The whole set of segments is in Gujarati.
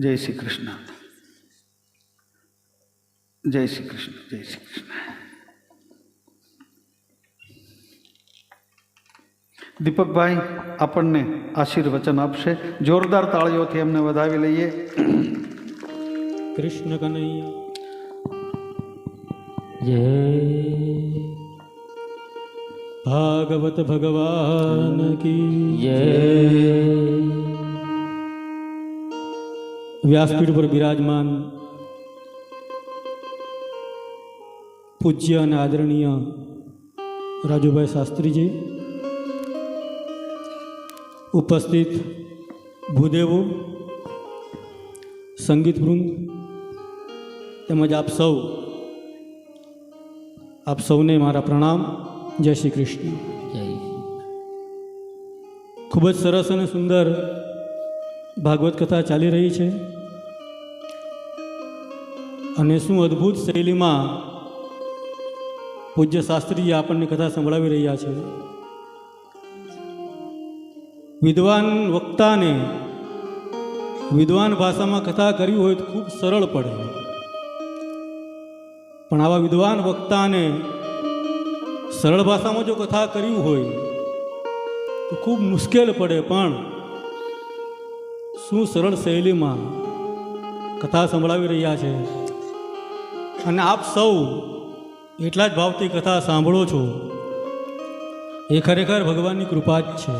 જય શ્રી કૃષ્ણ. જય શ્રી કૃષ્ણ. જય શ્રી કૃષ્ણ. દીપકભાઈ આપણને આશીર્વચન આપશે. જોરદાર તાળીઓથી એમને વધાવી લઈએ. કૃષ્ણ કનૈયા જય ભાગવત ભગવાન કી જય. વ્યાસપીઠ પર બિરાજમાન પૂજ્ય અને આદરણીય રાજુભાઈ શાસ્ત્રીજી, ઉપસ્થિત ભૂદેવો, સંગીત વૃંદ તેમજ આપ સૌને મારા પ્રણામ. જય શ્રી કૃષ્ણ. જય. ખૂબ જ સરસ અને સુંદર ભાગવત કથા ચાલી રહી છે અને શું અદ્ભુત શૈલીમાં પૂજ્ય શાસ્ત્રીજી આપણને કથા સંભળાવી રહ્યા છે. વિદ્વાન વક્તાને વિદ્વાન ભાષામાં કથા કરવી હોય તો ખૂબ સરળ પડે, પણ આવા વિદ્વાન વક્તાને સરળ ભાષામાં જો કથા કરવી હોય તો ખૂબ મુશ્કેલ પડે. પણ શું સરળ શૈલીમાં કથા સંભળાવી રહ્યા છે અને આપ સૌ એટલા જ ભાવથી કથા સાંભળો છો. એ ખરેખર ભગવાનની કૃપા જ છે.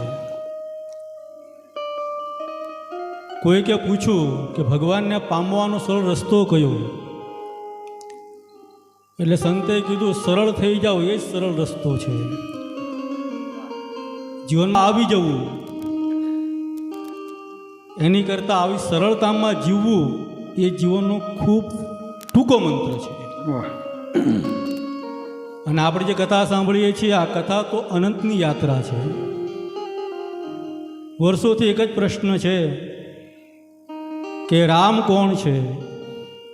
કોઈકે પૂછ્યું કે ભગવાનને પામવાનો સરળ રસ્તો કયો, એટલે સંતે કીધું સરળ થઈ જાઓ એ જ સરળ રસ્તો છે. જીવનમાં આવી જવું એની કરતાં આવી સરળતામાં જીવવું એ જીવનનો ખૂબ ટૂંકો મંત્ર છે. અને આપણે જે કથા સાંભળીએ છીએ આ કથા તો અનંતની યાત્રા છે. વર્ષોથી એક જ પ્રશ્ન છે કે રામ કોણ છે,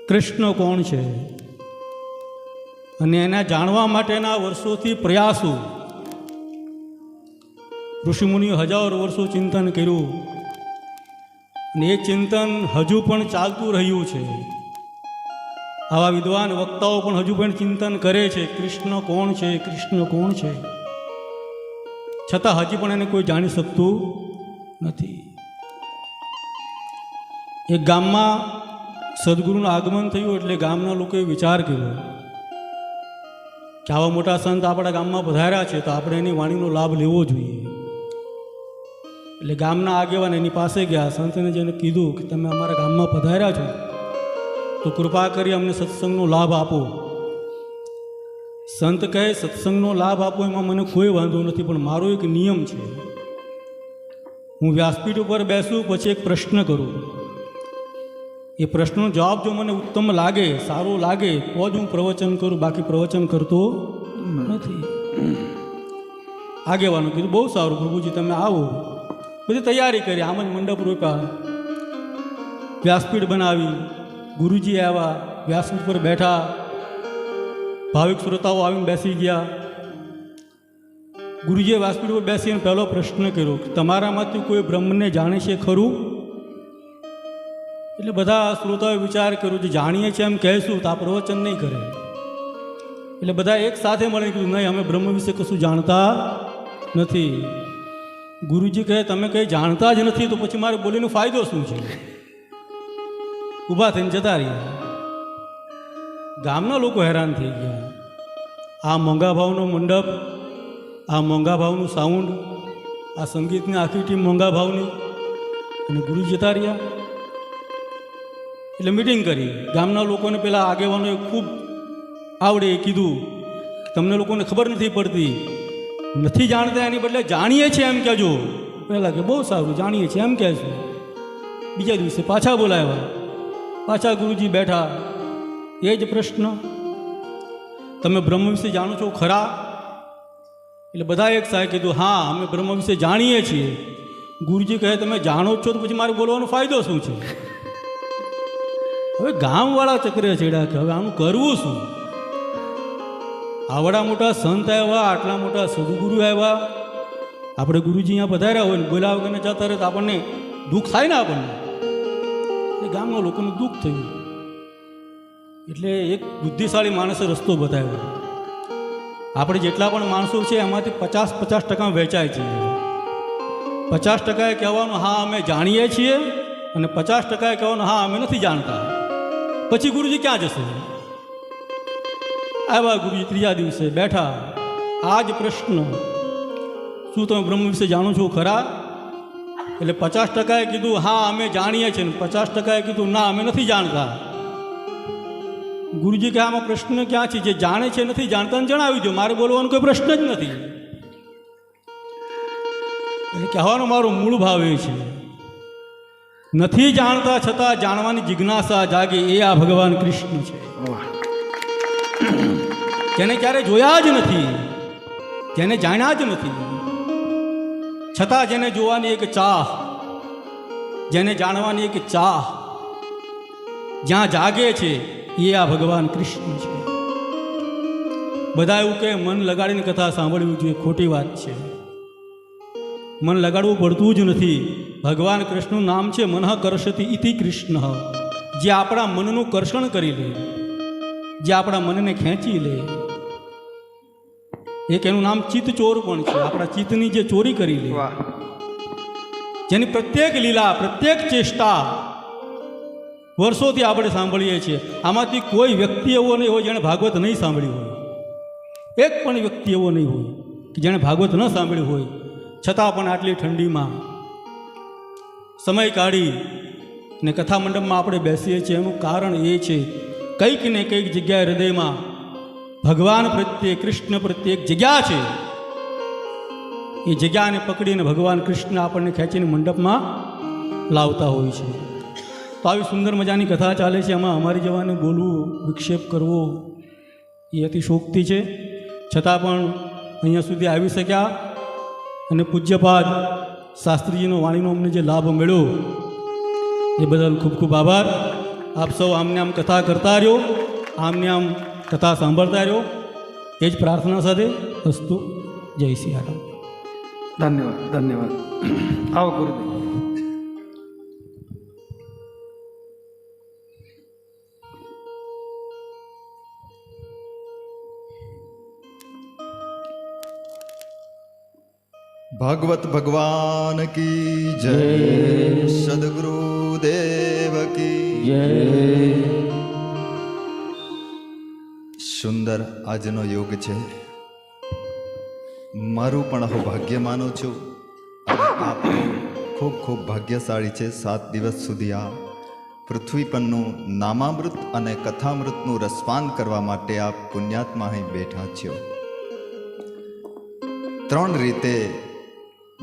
કૃષ્ણ કોણ છે, અને એના જાણવા માટેના વર્ષોથી પ્રયાસો. ઋષિમુનિઓ હજારો વર્ષો ચિંતન કર્યું અને એ ચિંતન હજુ પણ ચાલતું રહ્યું છે. આવા વિદ્વાન વક્તાઓ પણ હજુ પણ ચિંતન કરે છે કૃષ્ણ કોણ છે, કૃષ્ણ કોણ છે, છતાં હજી પણ એને કોઈ જાણી શકતું નથી. એક ગામમાં સદગુરુનું આગમન થયું એટલે ગામના લોકોએ વિચાર કર્યો કે આવા મોટા સંત આપણા ગામમાં પધાર્યા છે તો આપણે એની વાણીનો લાભ લેવો જોઈએ. એટલે ગામના આગેવાન એની પાસે ગયા. સંતને જેને કીધું કે તમે અમારા ગામમાં પધાર્યા છો તો કૃપા કરી અમને સત્સંગનો લાભ આપો. સંત કહે સત્સંગનો લાભ આપો એમાં મને કોઈ વાંધો નથી, પણ મારો એક નિયમ છે. હું વ્યાસપીઠ ઉપર બેસું પછી એક પ્રશ્ન કરું, એ પ્રશ્નનો જવાબ જો મને ઉત્તમ લાગે, સારો લાગે તો જ હું પ્રવચન કરું, બાકી પ્રવચન કરતો નથી. આગેવાનું કીધું બહુ સારું પ્રભુજી, તમે આવો. બધી તૈયારી કરી, આમ જ મંડપ રોપ્યા, વ્યાસપીઠ બનાવી, ગુરુજી આવ્યા, વ્યાસપીઠ પર બેઠા, ભાવિક શ્રોતાઓ આવીને બેસી ગયા. ગુરુજીએ વ્યાસપીઠ પર બેસીને પહેલો પ્રશ્ન કર્યો કે તમારામાંથી કોઈ બ્રહ્મને જાણે છે ખરું? એટલે બધા શ્રોતાઓએ વિચાર કર્યો જે જાણીએ છીએ એમ કહેશું તો આ પ્રવચન નહીં કરે. એટલે બધા એક સાથે મળીને કીધું નહીં, અમે બ્રહ્મ વિશે કશું જાણતા નથી. ગુરુજી કહે તમે કંઈ જાણતા જ નથી તો પછી મારે બોલીનો ફાયદો શું છે? ઊભા થઈને જતા રહ્યા. ગામના લોકો હેરાન થઈ ગયા. આ મોંઘા ભાવનો મંડપ, આ મોંઘા ભાવનું સાઉન્ડ, આ સંગીતની આખી ટીમ મોંઘા ભાવની, અને ગુરુજી જતા રહ્યા. એટલે મિટિંગ કરી. ગામના લોકોને પેલા આગેવાનોએ ખૂબ આવડે એ કીધું તમને લોકોને ખબર નથી પડતી, નથી જાણતા એની બદલે જાણીએ છીએ એમ કહેજો. પહેલાં કે બહુ સારું જાણીએ છીએ એમ કહેશું. બીજા દિવસે પાછા બોલાવ્યા. પાછા ગુરુજી બેઠા. એ જ પ્રશ્ન, તમે બ્રહ્મ વિશે જાણો છો ખરા? એટલે બધા એક સાથે કીધું હા અમે બ્રહ્મ વિશે જાણીએ છીએ. ગુરુજી કહે તમે જાણો છો તો પછી મારે બોલવાનો ફાયદો શું છે? હવે ગામવાળા ચક્રે ચડ્યા કે હવે આનું કરવું શું? આવડા મોટા સંત આવ્યા, આટલા મોટા સદગુરુ આવ્યા, આપણે ગુરુજી અહીંયા પધાર્યા હોય ને બોલાવ કરીને જતા રહે તો આપણને દુઃખ થાય ને. આપણને એ ગામના લોકોનું દુઃખ થયું. એટલે એક બુદ્ધિશાળી માણસે રસ્તો બતાવ્યો. આપણે જેટલા પણ માણસો છે એમાંથી 50% વેચાય છે. 50% કહેવાનું હા અમે જાણીએ છીએ અને 50% કહેવાનું હા અમે નથી જાણતા. પછી ગુરુજી ક્યાં જશે? આવ્યા ગુરુજી ત્રીજા દિવસે બેઠા. આ જ પ્રશ્ન, શું તમે બ્રહ્મ વિશે જાણો છો ખરા? એટલે 50%એ કીધું હા અમે જાણીએ છીએ, 50%એ કીધું ના અમે નથી જાણતા. ગુરુજી કે આમાં પ્રશ્ન ક્યાં છે? જે જાણે છે નથી જાણતા ને જણાવી દો, મારે બોલવાનો કોઈ પ્રશ્ન જ નથી. એટલે કહેવાનો મારો મૂળ ભાવ એ છે, નથી જાણતા છતાં જાણવાની જિજ્ઞાસા જાગે, એ આ ભગવાન કૃષ્ણ છે. જેને ક્યારે જોયા જ નથી, જેને જાણ્યા જ નથી, છતાં જેને જોવાની એક ચાહ, જેને જાણવાની એક ચાહ જ્યાં જાગે છે, એ આ ભગવાન કૃષ્ણ છે. બધા એવું કે મન લગાડીને કથા સાંભળવી જોઈએ. ખોટી વાત છે. મન લગાડવું પડતું જ નથી. ભગવાન કૃષ્ણનું નામ છે મનઃ કર્ષતિ ઇતિ કૃષ્ણ. જે આપણા મનનું કર્ષણ કરી લે, જે આપણા મનને ખેંચી લે, એક એનું નામ ચિત્ત ચોર પણ છે. આપણા ચિત્તની જે ચોરી કરી લે, જેની પ્રત્યેક લીલા, પ્રત્યેક ચેષ્ટા વર્ષોથી આપણે સાંભળીએ છીએ. આમાંથી કોઈ વ્યક્તિ એવો નહીં હોય જેણે ભાગવત નહીં સાંભળ્યું હોય. એક પણ વ્યક્તિ એવો નહીં હોય કે જેણે ભાગવત ન સાંભળ્યું હોય, છતાં પણ આટલી ઠંડીમાં સમય કાઢી ને કથા મંડપમાં આપણે બેસીએ છીએ. એનું કારણ એ છે, કંઈક ને કંઈક જગ્યાએ હૃદયમાં ભગવાન પ્રત્યે, કૃષ્ણ પ્રત્યે એક જગ્યા છે. એ જગ્યાને પકડીને ભગવાન કૃષ્ણ આપણને ખેંચીને મંડપમાં લાવતા હોય છે. તો આવી સુંદર મજાની કથા ચાલે છે. એમાં અમારી જવાને બોલવું, વિક્ષેપ કરવો એ અતિશોક્તિ છે. છતાં પણ અહીંયા સુધી આવી શક્યા અને પૂજ્યપાદ શાસ્ત્રીજીનો વાણીનો અમને જે લાભ મળ્યો એ બદલ ખૂબ ખૂબ આભાર. આપ સૌ આમને આમ કથા કરતા રહ્યો, આમને આમ કથા સાંભળતા રહ્યો, એ જ પ્રાર્થના સાથે અસ્તુ. જય સિયારામ. ધન્યવાદ, ધન્યવાદ. આવો ગુરુદેવ. ભાગવત ભગવાન કી જય, સદગુરુદેવ કી જય. સુંદર આજનો યોગ છે. મારું પણ હું ભાગ્ય માનું છું. આપ ખૂબ ખૂબ ભાગ્યશાળી છે. 7 દિવસ સુધી આ પૃથ્વી પરનું નામામૃત અને કથામૃતનું રસપાન કરવા માટે આપ પુણ્યાત્મા અહીં બેઠા છો. 3 રીતે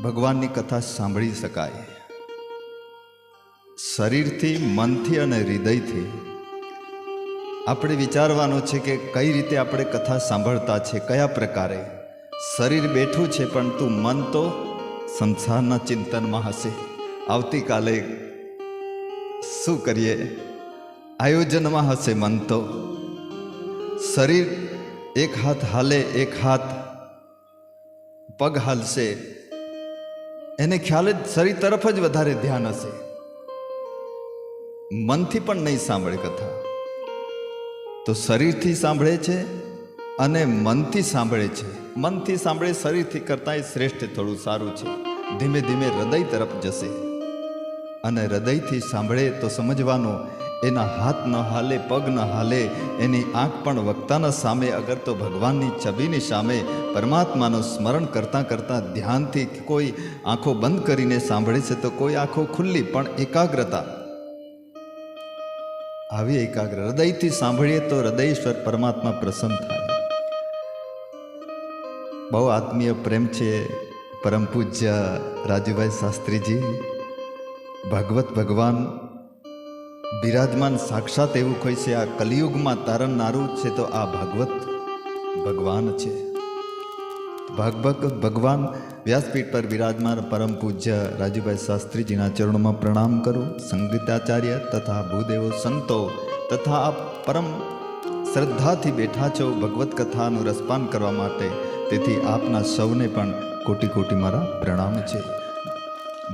ભગવાનની કથા સાંભળી શકાય: શરીરથી, મનથી અને હૃદયથી. આપણે વિચારવાનું છે કે કઈ રીતે આપણે કથા સાંભળતા છે, કયા પ્રકારે. શરીર બેઠું છે પરંતુ મન તો સંસારના ચિંતનમાં હશે. આવતીકાલે શું કરીએ આયોજનમાં હશે મન તો. શરીર એક હાથ હાલે, એક હાથ પગ હાલશે, એને ખ્યાલ જ શરીર તરફ જ વધારે ધ્યાન હશે. મનથી પણ નહીં સાંભળે કથા. તો શરીરથી સાંભળે છે અને મનથી સાંભળે છે. મનથી સાંભળે શરીરથી કરતાં એ શ્રેષ્ઠ, થોડું સારું છે. ધીમે ધીમે હૃદય તરફ જશે અને હૃદયથી સાંભળે તો સમજવાનું એના હાથ ન હાલે, પગ ન હાલે, એની આંખ પણ વક્તાના સામે, અગર તો ભગવાનની છબીની સામે પરમાત્માનું સ્મરણ કરતાં કરતાં ધ્યાનથી કોઈ આંખો બંધ કરીને સાંભળે છે તો કોઈ આંખો ખુલ્લી, પણ એકાગ્રતા આવી. એકાગ્ર હૃદયથી સાંભળીએ તો હૃદયેશ્વર પરમાત્મા પ્રસન્ન થાય. બહુ આત્મીય પ્રેમ છે. પરમ પૂજ્ય રાજુભાઈ શાસ્ત્રીજી, ભાગવત ભગવાન બિરાજમાન સાક્ષાત એવું કોઈ છે. આ કલિયુગમાં તારણનારું છે તો આ ભાગવત ભગવાન છે. ભાગવત ભગવાન વ્યાસપીઠ પર બિરાજમાન પરમ પૂજ્ય રાજુભાઈ શાસ્ત્રીજીના ચરણોમાં પ્રણામ કરું. સંગીતાચાર્ય તથા ભૂદેવો, સંતો તથા આ પરમ શ્રદ્ધાથી બેઠા છો ભગવત કથાનું રસપાન કરવા માટે. તેથી આપના સૌને પણ કોટી કોટી મારા પ્રણામ છે.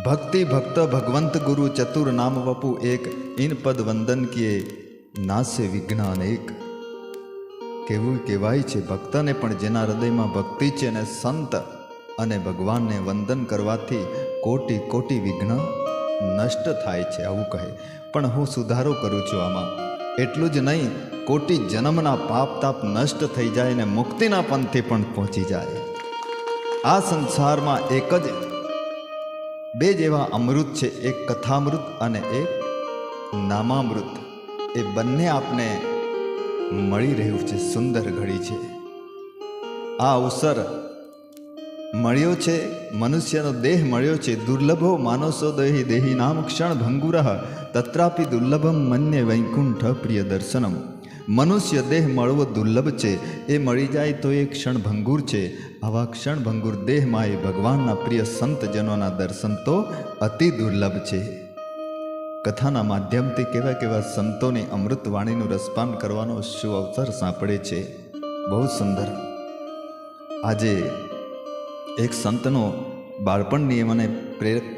भक्ति भक्त भगवंत गुरु चतुर नाम वपु एक इन पद वंदन किए नासे विघ्न अनेक। કેવું કહેવાય છે ભક્તને પણ જેના હૃદયમાં ભક્તિ છે અને સંત અને ભગવાનને વંદન કરવાથી કોટી કોટી વિઘ્ન નષ્ટ થાય છે આવું કહે. પણ હું સુધારો કરું છું આમાં. એટલું જ નહીં, કોટી જન્મના પાપ તાપ નષ્ટ થઈ જાય અને મુક્તિના પંથે પણ પહોંચી જાય. આ સંસારમાં એક જ બે જેવા અમૃત છે, એક કથામૃત અને એક નામામૃત. એ બંને આપને મળી રહ્યું છે. સુંદર ઘડી છે. આ અવસર મળ્યો છે, મનુષ્યનો દેહ મળ્યો છે. દુર્લભો માનસો દેહી દેહી નામ ક્ષણ ભંગુર તત્રાપી દુર્લભમ મન્ય વૈકુંઠ પ્રિય દર્શનમ. મનુષ્ય દેહ મળવો દુર્લભ છે, એ મળી જાય તો એ ક્ષણ ભંગુર છે. આવા ક્ષણ ભંગુર દેહમાં એ ભગવાનના પ્રિય સંતજનોના દર્શન તો અતિ દુર્લભ છે. કથાના માધ્યમથી કેવા કેવા સંતોની અમૃતવાણીનું રસપાન કરવાનો શું અવસર સાંપડે છે. બહુ સુંદર. આજે એક સંતનો બાળપણની મને પ્રેરક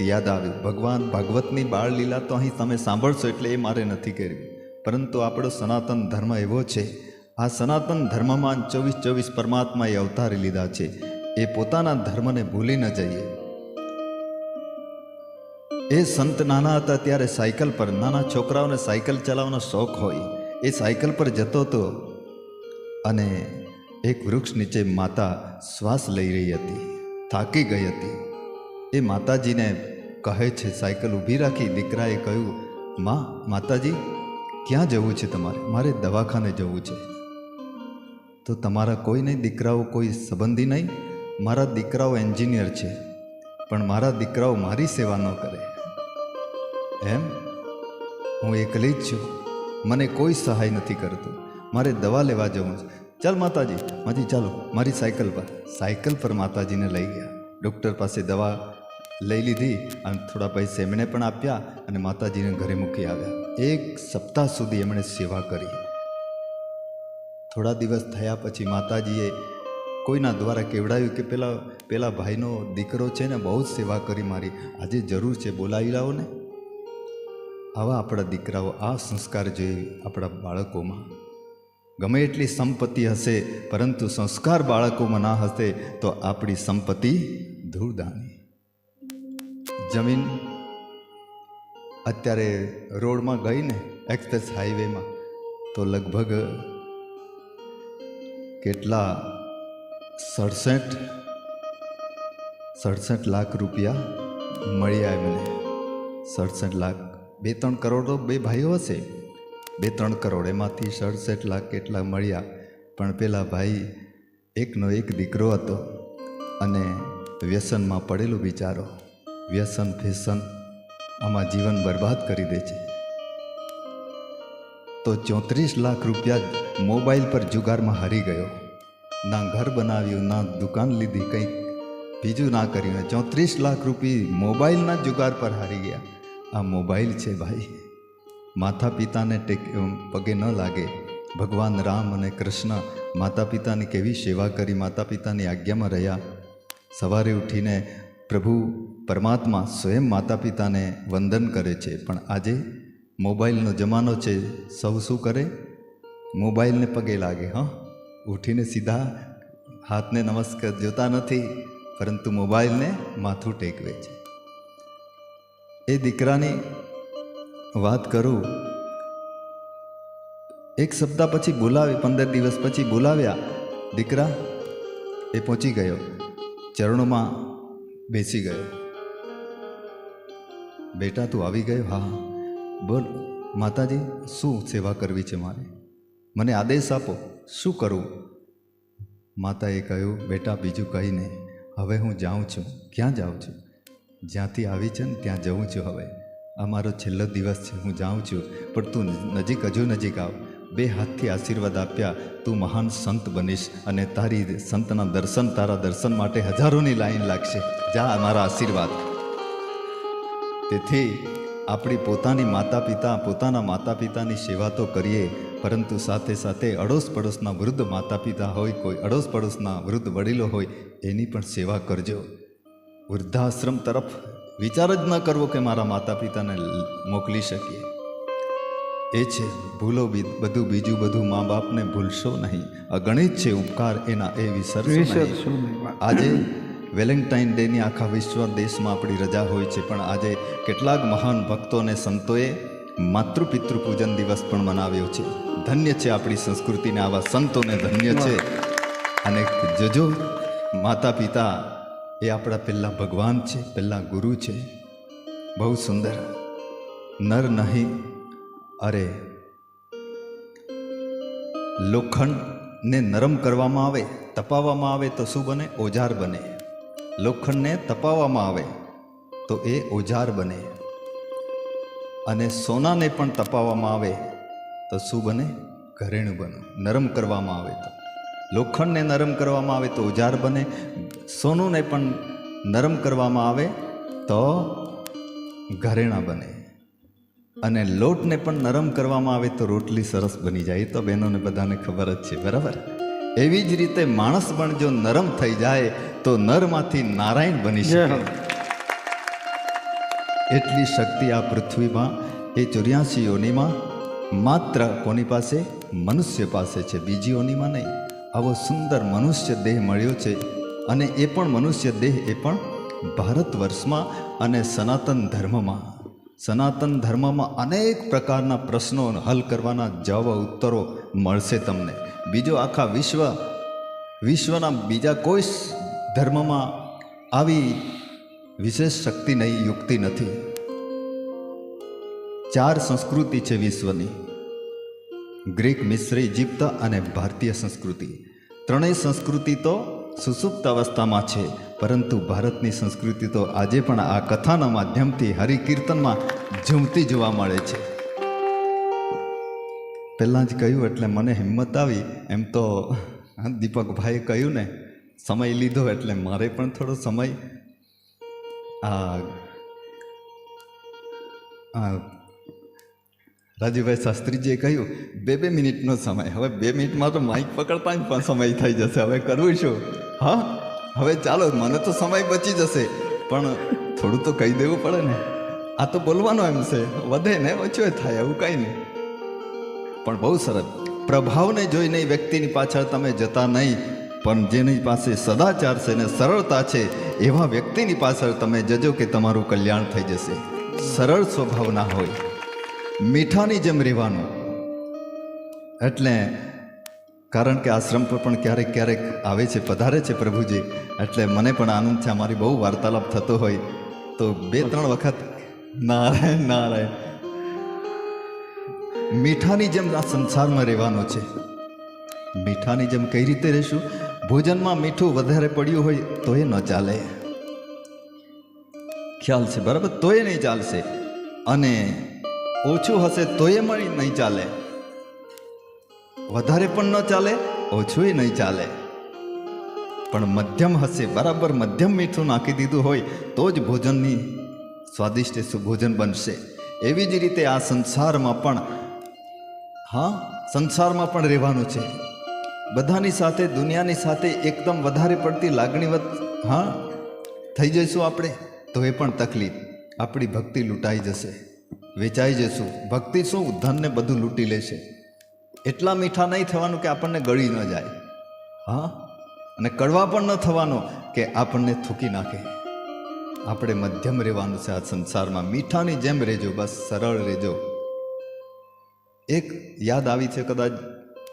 યાદ આવ્યું. ભગવાન ભાગવતની બાળ લીલા તો અહીં તમે સાંભળશો એટલે એ મારે નથી કરવી, પરંતુ આપણો સનાતન ધર્મ એવો છે. આ સનાતન ધર્મમાં 24/24 પરમાત્માએ અવતારી લીધા છે. એ પોતાના ધર્મને ભૂલી ન જઈએ. એ સંત નાના હતા ત્યારે સાયકલ પર, નાના છોકરાઓને સાયકલ ચલાવવાનો શોખ હોય, એ સાયકલ પર જતો હતો અને એક વૃક્ષ નીચે માતા શ્વાસ લઈ રહી હતી, થાકી ગઈ હતી. એ માતાજીને કહે છે, સાયકલ ઊભી રાખી દીકરાએ કહ્યું, માતાજી ક્યાં જવું છે તમારે? મારે દવાખાને જવું છે. તો તમારા કોઈ નહીં દીકરાઓ, કોઈ સંબંધી નહીં? મારા દીકરાઓ એન્જિનિયર છે, પણ મારા દીકરાઓ મારી સેવા ન કરે. એમ? હું એકલી જ છું, મને કોઈ સહાય નથી કરતું, મારે દવા લેવા જવું છે. ચાલ માતાજી, ચાલો મારી સાયકલ પર માતાજીને લઈ ગયા. ડૉક્ટર પાસે દવા લઈ લીધી અને થોડા પૈસા એમણે પણ આપ્યા અને માતાજીને ઘરે મૂકી આવ્યા. 1 સપ્તાહ સુધી એમણે સેવા કરી. થોડા દિવસ થયા પછી માતાજીએ કોઈના દ્વારા કેવડાવ્યું કે પેલા ભાઈનો દીકરો છે ને, બહુ જ સેવા કરી મારી, આજે જરૂર છે, બોલાવી લાવો ને. આવા આપણા દીકરાઓ, આ સંસ્કાર જોઈએ આપણા બાળકોમાં. ગમે એટલી સંપત્તિ હશે, પરંતુ સંસ્કાર બાળકોમાં ના હશે તો આપણી સંપત્તિ ધૂળદાની. જમીન અત્યારે રોડમાં ગઈ ને, એક્સપ્રેસ હાઈવેમાં, તો લગભગ કેટલા 67 લાખ રૂપિયા મળ્યા એમને. 67 લાખ, 2-3 કરોડ તો બે ભાઈઓ હશે, 2-3 કરોડ, એમાંથી 67 લાખ કેટલા મળ્યા. પણ પેલા ભાઈ એકનો એક દીકરો હતો અને વ્યસનમાં પડેલો બિચારો. વ્યસન ફેશન આમાં જીવન બરબાદ કરી દે છે. તો 34 લાખ રૂપિયા મોબાઈલ પર જુગારમાં હારી ગયો. ના ઘર બનાવ્યું, ના દુકાન લીધી, કંઈક બીજું ના કર્યું. 34 લાખ રૂપિયા મોબાઈલના જુગાર પર હારી ગયા. આ મોબાઈલ છે ભાઈ. માતા પિતાને પગે ન લાગે. ભગવાન રામ અને કૃષ્ણ માતા પિતાની કેવી સેવા કરી, માતા પિતાની આજ્ઞામાં રહ્યા. સવારે ઉઠીને પ્રભુ પરમાત્મા સ્વયં માતા પિતાને વંદન કરે છે. પણ આજે મોબાઈલનો જમાનો છે, સૌ શું કરે? મોબાઈલને પગે લાગે. ઉઠીને સીધા હાથને નમસ્કાર જોતા નથી, પરંતુ મોબાઈલને માથું ટેકવે છે. એ દીકરાની વાત કરું, 1 સપ્તાહ પછી બોલાવી, 15 દિવસ પછી બોલાવ્યા. દીકરા એ પહોંચી ગયો, ચરણોમાં બેસી ગયો. બેટા તું આવી ગયો? હા. બોલ માતાજી, શું સેવા કરવી છે મારે? મને આદેશ આપો, શું કરું? માતાએ કહ્યું, બેટા બીજું કંઈ નહીં, હવે હું જાઉં છું. ક્યાં જાઉં છું? જ્યાંથી આવી છે ને ત્યાં જઉં છું. હવે આ મારો છેલ્લો દિવસ છે, હું જાઉં છું. પણ તું નજીક, હજુ નજીક આવ. 2 હાથથી આશીર્વાદ આપ્યા. તું મહાન સંત બનીશ અને તારા દર્શન માટે હજારોની લાઈન લાગશે. જા, મારા આશીર્વાદ. તેથી આપણી પોતાના માતા પિતાની સેવા તો કરીએ, પરંતુ સાથે સાથે અડોશ પડોશના વૃદ્ધ માતા પિતા હોય, કોઈ અડોશ પડોશના વૃદ્ધ વડીલો હોય, એની પણ સેવા કરજો. વૃદ્ધાશ્રમ તરફ વિચાર જ ન કરવો કે મારા માતા પિતાને મોકલી શકીએ. એ છે ભૂલો બધું બીજું બધું મા બાપને ભૂલશો નહીં, અગણિત છે ઉપકાર એના એ વિસરશો નહીં. વિસરશો નહીં. વાહ. આજે વેલેન્ટાઇન ડેની આખા વિશ્વ દેશમાં આપણી રજા હોય છે, પણ આજે કેટલાક મહાન ભક્તો અને સંતોએ માતૃપિતૃ પૂજન દિવસ પણ મનાવ્યો છે. ધન્ય છે આપણી સંસ્કૃતિને આવા સંતોને ધન્ય છે. અને જોજો માતા પિતા એ આપણા પહેલાં ભગવાન છે, પહેલાં ગુરુ છે. બહુ સુંદર. નર નહીં, અરે લોખંડને નરમ કરવામાં આવે, તપાવવામાં આવે તો શું બને? ઓજાર બને. લોખંડને તપાવવામાં આવે તો એ ઓજાર બને. અને સોનાને પણ તપાવવામાં આવે તો શું બને? ઘરેણું બને. નરમ કરવામાં આવે તો લોખંડને નરમ કરવામાં આવે તો ઓજાર બને, સોનુને પણ નરમ કરવામાં આવે તો ઘરેણા બને, અને લોટને પણ નરમ કરવામાં આવે તો રોટલી સરસ બની જાય. એ તો બહેનોને બધાને ખબર જ છે, બરાબર? એવી જ રીતે માણસ પણ જો નરમ થઈ જાય તો નરમાંથી નારાયણ બની જય શકે. હો. એટલી શક્તિ આ પૃથ્વીમાં એ 84 યોનિમાં માત્ર કોની પાસે? મનુષ્ય પાસે છે, બીજી યોનિમાં નહીં. આવો સુંદર મનુષ્ય દેહ મળ્યો છે, અને એ પણ મનુષ્ય દેહ એ પણ ભારત વર્ષમાં અને સનાતન ધર્મમાં. સનાતન ધર્મમાં અનેક પ્રકારના પ્રશ્નો હલ કરવાના જવાબ ઉત્તરો મળશે તમને. બીજો આખા વિશ્વના બીજા કોઈ ધર્મમાં આવી વિશેષ શક્તિ નહીં, યુક્તિ નથી. 4 સંસ્કૃતિ છે વિશ્વની: ગ્રીક, મિશ્ર, ઇજિપ્ત અને ભારતીય સંસ્કૃતિ. ત્રણેય સંસ્કૃતિ તો સુસુપ્ત અવસ્થામાં છે, પરંતુ ભારતની સંસ્કૃતિ તો આજે પણ આ કથાના માધ્યમથી હરિકીર્તનમાં ઝૂમતી જોવા મળે છે. પહેલાં જ કહ્યું એટલે મને હિંમત આવી. એમ તો દીપકભાઈએ કહ્યું ને, સમય લીધો એટલે મારે પણ થોડો સમય રાજુભાઈ શાસ્ત્રીજીએ કહ્યું 2 મિનિટનો સમય. હવે 2 મિનિટમાં તો માઇક પકડતા જ પણ સમય થઈ જશે. હવે કરવું શું? હા, હવે ચાલો, મને તો સમય બચી જશે, પણ થોડું તો કહી દેવું પડે ને. આ તો બોલવાનો એમ છે, વધે ને ઓછો થાય, એવું કંઈ નહીં. પણ બહુ સરસ. પ્રભાવને જોઈને વ્યક્તિની પાછળ તમે જતા નહીં, પણ જેની પાસે સદાચાર છે ને સરળતા છે એવા વ્યક્તિની પાછળ તમે જજો કે તમારું કલ્યાણ થઈ જશે. સરળ સ્વભાવના હોય, મીઠાની જેમ રહેવાનું. એટલે કારણ કે આશ્રમ પર પણ ક્યારેક ક્યારેક આવે છે, પધારે છે પ્રભુજી, એટલે મને પણ આનંદ છે. અમારી બહુ વાર્તાલાપ થતો હોય તો 2-3 વખત નારાયણ નારાયણ. મીઠાની જેમ આ સંસારમાં રહેવાનું છે. મીઠાની જેમ કઈ રીતે રહેશું? ભોજનમાં મીઠું વધારે પડ્યું હોય તો એ ન ચાલે, ખ્યાલ છે, બરાબર? તોય નહીં ચાલશે. અને ઓછું હશે તોય નહીં ચાલે. વધારે પણ ન ચાલે, ઓછું નહીં ચાલે. પણ મધ્યમ હશે, બરાબર મધ્યમ મીઠું નાખી દીધું હોય તો જ ભોજનની સ્વાદિષ્ટ ભોજન બનશે. એવી જ રીતે આ સંસારમાં પણ, હા, સંસારમાં પણ રહેવાનું છે. બધાની સાથે, દુનિયાની સાથે એકદમ વધારે પડતી લાગણીવત હા થઈ જઈશું આપણે તો એ પણ તકલીફ. આપણી ભક્તિ લૂંટાઈ જશે, વેચાઈ જશું. ભક્તિ શું, ધનને બધું લૂંટી લેશે. એટલા મીઠા નહીં થવાનું કે આપણને ગળી ન જાય, હા, અને કડવા પણ ન થવાનો કે આપણને થૂકી નાખે. આપણે મધ્યમ રહેવાનું છે આ સંસારમાં. મીઠાની જેમ રહેજો, બસ સરળ રહેજો. એક યાદ આવી છે, કદાચ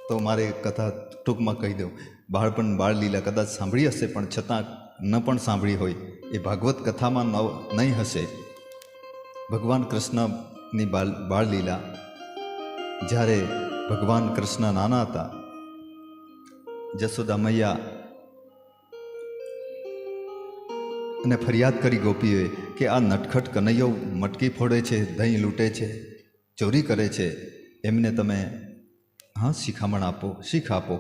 તો મારે કથા ટૂંકમાં કહી દઉં. બાળપણ બાળલીલા કદાચ સાંભળી હશે, પણ છતાં ન પણ સાંભળી હોય, એ ભાગવત કથામાં નહીં હશે. ભગવાન કૃષ્ણની બાળલીલા. જ્યારે ભગવાન કૃષ્ણ નાના હતા, જશોદા મૈયા અને ફરિયાદ કરી ગોપીઓએ કે આ નટખટ કનૈયો મટકી ફોડે છે, દહીં લૂંટે છે, ચોરી કરે છે, એમને તમે હા શિખામણ આપો, શીખ આપો.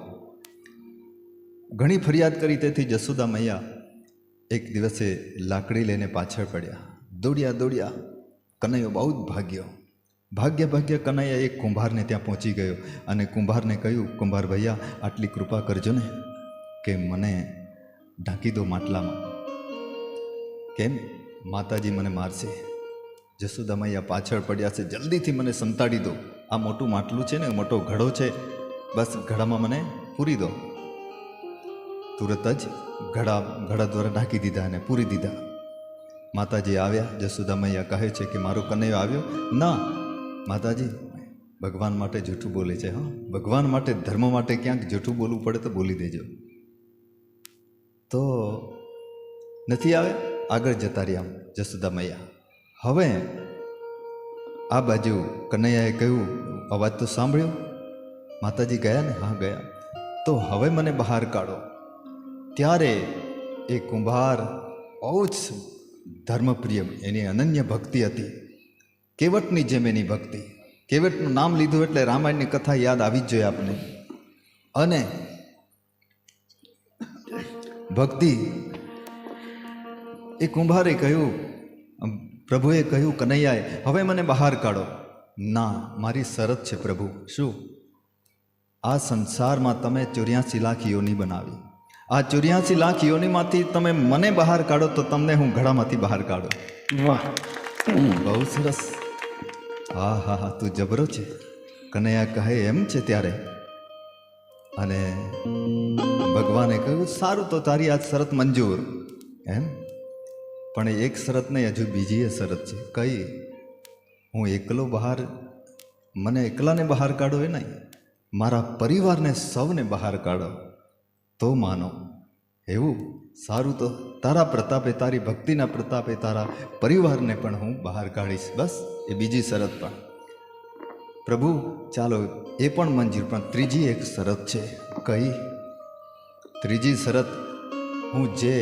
ઘણી ફરિયાદ કરી. તેથી જશોદા મૈયા એક દિવસે લાકડી લઈને પાછળ પડ્યા. દોડ્યા. કનૈયો બહુ જ ભાગ્ય કનૈયા એક કુંભારને ત્યાં પહોંચી ગયો અને કુંભારને કહ્યું, કુંભાર ભૈયા, આટલી કૃપા કરજો ને કે મને ઢાંકી દો માટલામાં. કેમ? માતાજી મને મારશે, જસોદા મૈયા પાછળ પડ્યા છે, જલ્દીથી મને સંતાડી દો, આ મોટું માટલું છે ને, મોટો ઘડો છે, બસ ઘડામાં મને પૂરી દો. તુરત જ ઘડા દ્વારા ઢાંકી દીધા અને પૂરી દીધા. માતાજી આવ્યા, જસોદા મૈયા કહે છે કે મારો કનૈયો આવ્યો? ના માતાજી, ભગવાન માટે જૂઠું બોલે છે. હા, ભગવાન માટે, ધર્મ માટે ક્યાંક જૂઠું બોલવું પડે તો બોલી દેજો. તો નથી આવે, આગળ જતા રહ્યા જસોદા મૈયા. હવે આ બાજુ કનૈયાએ કહ્યું, અવાજ તો સાંભળ્યો? માતાજી ગયા ને? હા ગયા. તો હવે મને બહાર કાઢો. ત્યારે એ કુંભાર બહુ જ ધર્મપ્રિય, એની અનન્ય ભક્તિ હતી, કેવટની જેમ એની ભક્તિ. કેવટનું નામ લીધું એટલે રામાયણની કથા યાદ આવી જ જોઈએ આપને. અને ભક્તિ, એ કુંભારે કહ્યું, પ્રભુએ કહ્યું કનૈયાએ, હવે મને બહાર કાઢો. ના, મારી શરત છે પ્રભુ. શું? આ સંસારમાં તમે 84 લાખ યોની બનાવી, આ 84 લાખ યોનીમાંથી તમે મને બહાર કાઢો તો તમને હું ઘડામાંથી બહાર કાઢો. વાહ, બહુ સરસ. હા હા હા, તું જબરો છે. કનૈયા કહે એમ છે ત્યારે. અને ભગવાને કહ્યું, સારું, તો તારી આ શરત મંજૂર. એમ? પણ એક શરત નહીં, હજુ બીજી એ શરત છે. કઈ? હું એકલો બહાર, મને એકલાને બહાર કાઢો એ નહીં, મારા પરિવારને સૌને બહાર કાઢો તો માનો. એવું? સારું, તો તારા પ્રતાપે, તારી ભક્તિના પ્રતાપે તારા પરિવારને પણ હું બહાર કાઢીશ. બસ, એ બીજી શરત. પણ પ્રભુ ચાલો એ પણ મંજૂર, પણ ત્રીજી એક શરત છે. કઈ? ત્રીજી શરત, હું જે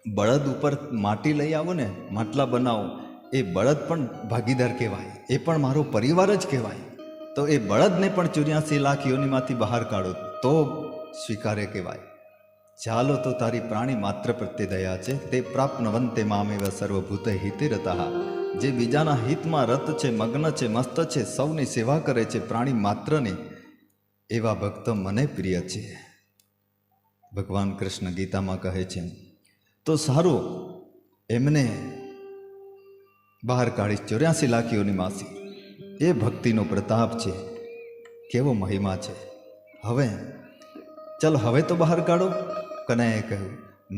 બળદ ઉપર માટી લઈ આવું ને, માટલા બનાવું, એ બળદ પણ ભાગીદાર કહેવાય, એ પણ મારો પરિવાર જ કહેવાય. તો એ બળદને પણ 84 લાખ યોનીમાંથી બહાર કાઢો તો સ્વીકાર્ય કહેવાય. ચાલો, તો તારી પ્રાણી માત્ર પ્રત્યે દયા છે. તે પ્રાપ્નવંતે મામેવ સર્વભૂત હિતે રતા. જે બીજાના હિતમાં રત છે, મગ્ન છે, મસ્ત છે, સૌની સેવા કરે છે, પ્રાણી માત્રને, એવા ભક્ત મને પ્રિય છે. ભગવાન કૃષ્ણ ગીતામાં કહે છે. તો સારું, એમને બહાર કાઢીશ 84 લાખ યોનીમાંથી. એ ભક્તિનો પ્રતાપ છે, કેવો મહિમા છે. હવે ચાલ, હવે તો બહાર કાઢો. કનૈયાએ કહ્યું,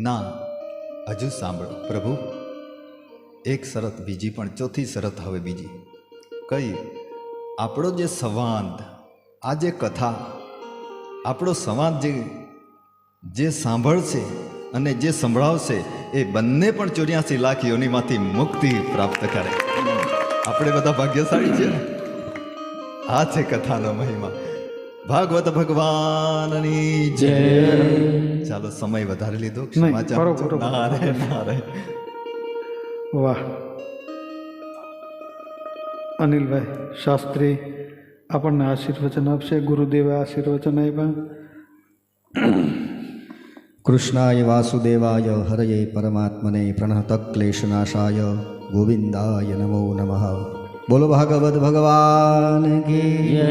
ના, હજુ સાંભળો પ્રભુ, એક શરત બીજી, પણ ચોથી શરત હવે બીજી. કઈ? આપણો જે સંવાદ, આ જે કથા, આપણો સંવાદ જે સાંભળશે અને જે સંભળાવશે, એ બંને પણ 84 લાખ યોનીમાંથી મુક્તિ પ્રાપ્ત કરે. આપણે બધા ભાગ્યશાળી છે ને. આ છે કથાનો મહિમા. ભાગવત ભગવાનની જય. ચાલો, સમય વધારે લીધો, ક્ષમા ચાહું. નારે. વાહ. અનિલભાઈ શાસ્ત્રી આપણને આશીર્વચન આપશે. ગુરુદેવે આશીર્વચન આપ્યા. કૃષ્ણાય વાસુદેવાય હરયે પરમાત્મને પ્રણહત ક્લેશનાશાય ગોવિંદાય નમો નમઃ. બોલો ભાગવત ભગવાન કી જય.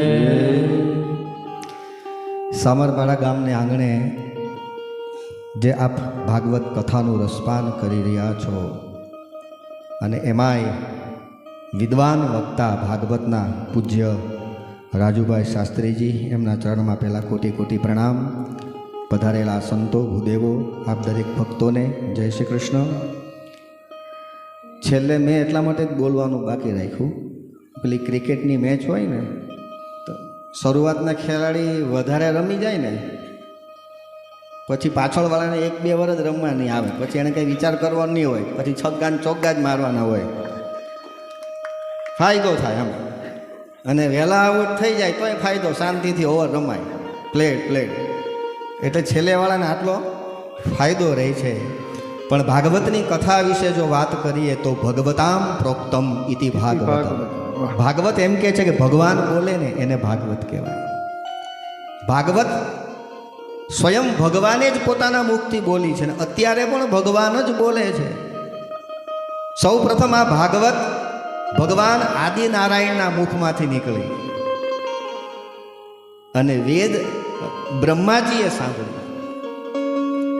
સામરપાડા ગામને આંગણે જે આપ ભાગવત કથાનું રસપાન કરી રહ્યા છો, અને એમાંય વિદ્વાન વક્તા ભાગવતના પૂજ્ય રાજુભાઈ શાસ્ત્રીજી, એમના ચરણમાં પહેલાં કોટી કોટી પ્રણામ. પધારેલા સંતો, ભૂદેવો, આપ દરેક ભક્તોને જય શ્રી કૃષ્ણ. છેલ્લે મેં એટલા માટે જ બોલવાનું બાકી રાખ્યું, પેલી ક્રિકેટની મેચ હોય ને, તો શરૂઆતના ખેલાડી વધારે રમી જાય ને, પછી પાછળવાળાને 1-2 વર્ષ જ રમવા નહીં આવે, પછી એને કંઈ વિચાર કરવાનો નહીં હોય, પછી છગ્ગા ને ચોગ્ગા જ મારવાના હોય, ફાયદો થાય આમ. અને વહેલા આઉટ થઈ જાય તોય ફાયદો, શાંતિથી ઓવર રમાય, પ્લેટ. એટલે છેલ્લેવાળાને આટલો ફાયદો રહે છે. પણ ભાગવતની કથા વિશે જો વાત કરીએ તો ભગવતામ પ્રોક્તમ ઇતિ ભાગવતમ. ભાગવત એમ કહે છે કે ભગવાન બોલે ને એને ભાગવત કહેવાય. ભાગવત સ્વયં ભગવાને જ પોતાના મુખથી બોલી છે, ને અત્યારે પણ ભગવાન જ બોલે છે. સૌ પ્રથમ આ ભાગવત ભગવાન આદિનારાયણના મુખમાંથી નીકળી, અને વેદ બ્રહ્માજીએ સાંભળ્યું.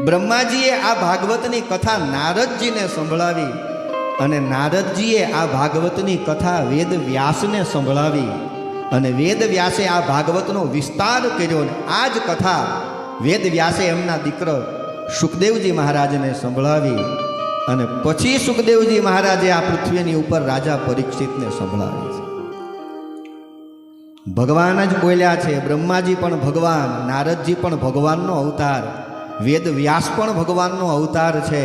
બ્રહ્માજીએ આ ભાગવતની કથા નારદજીને સંભળાવી અને નારદજીએ આ ભાગવતની કથા વેદ વ્યાસને સંભળાવી અને વેદ વ્યાસે આ ભાગવતનો વિસ્તાર કર્યો અને આ જ કથા વેદ વ્યાસે એમના દીકરો સુખદેવજી મહારાજને સંભળાવી અને પછી સુખદેવજી મહારાજે આ પૃથ્વીની ઉપર રાજા પરીક્ષિતને સંભળાવી છે. ભગવાન જ બોલ્યા છે. બ્રહ્માજી પણ ભગવાન, નારદજી પણ ભગવાનનો અવતાર, વેદ વ્યાસ પણ ભગવાનનો અવતાર છે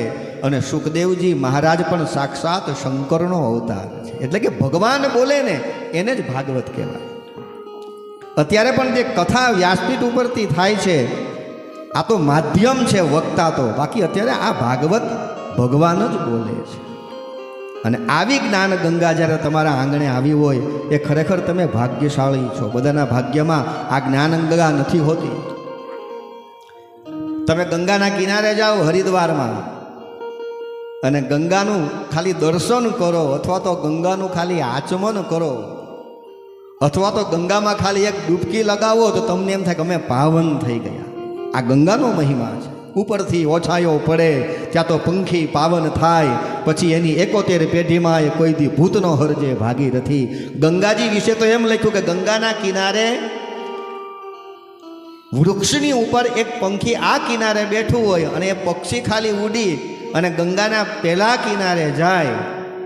અને સુખદેવજી મહારાજ પણ સાક્ષાત શંકરનો અવતાર છે. એટલે કે ભગવાન બોલે ને એને જ ભાગવત કહેવાય. અત્યારે પણ જે કથા વ્યાસપીઠ ઉપરથી થાય છે આ તો માધ્યમ છે, વક્તા તો, બાકી અત્યારે આ ભાગવત ભગવાન જ બોલે છે. અને આવી જ્ઞાન ગંગા જ્યારે તમારા આંગણે આવી હોય એ ખરેખર તમે ભાગ્યશાળી છો. બધાના ભાગ્યમાં આ જ્ઞાન ગંગા નથી હોતી. તમે ગંગાના કિનારે જાઓ હરિદ્વારમાં અને ગંગાનું ખાલી દર્શન કરો અથવા તો ગંગાનું ખાલી આચમન કરો અથવા તો ગંગામાં ખાલી એક ડૂબકી લગાવો તો તમને એમ થાય કે અમે પાવન થઈ ગયા. આ ગંગાનો મહિમા છે. ઉપરથી ઓછાયો પડે ત્યાં તો પંખી પાવન થાય, પછી એની 71 પેઢીમાં એ કોઈ દી ભૂતનો હરજે ભાગીરથી. ગંગાજી વિશે તો એમ લખ્યું કે ગંગાના કિનારે વૃક્ષની ઉપર એક પંખી આ કિનારે બેઠું હોય અને એ પક્ષી ખાલી ઉડી અને ગંગાના પેલા કિનારે જાય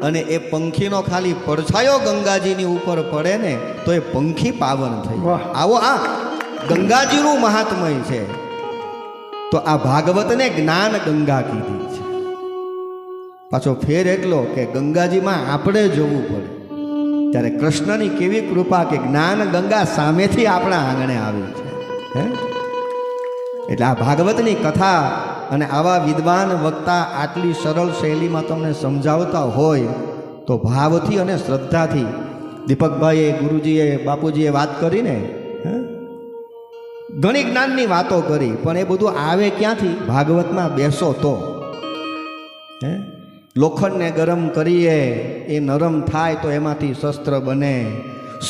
અને એ પંખીનો ખાલી પડછાયો ગંગાજીની ઉપર પડે ને તો એ પંખી પાવન થઈ. આવો આ ગંગાજીનું મહાત્મય છે. તો આ ભાગવતને જ્ઞાન ગંગા કીધી છે. પાછો ફેર એટલો કે ગંગાજીમાં આપણે જોવું પડે ત્યારે કૃષ્ણની કેવી કૃપા કે જ્ઞાન ગંગા સામેથી આપણા આંગણે આવી છે. એટલે આ ભાગવતની કથા અને આવા વિદ્વાન વક્તા આટલી સરળ શૈલીમાં તમને સમજાવતા હોય તો ભાવથી અને શ્રદ્ધાથી, દીપકભાઈએ, ગુરુજીએ, બાપુજીએ વાત કરીને ઘણી જ્ઞાનની વાતો કરી, પણ એ બધું આવે ક્યાંથી? ભાગવતમાં બેસો તો. લોખંડને ગરમ કરીએ એ નરમ થાય તો એમાંથી શસ્ત્ર બને,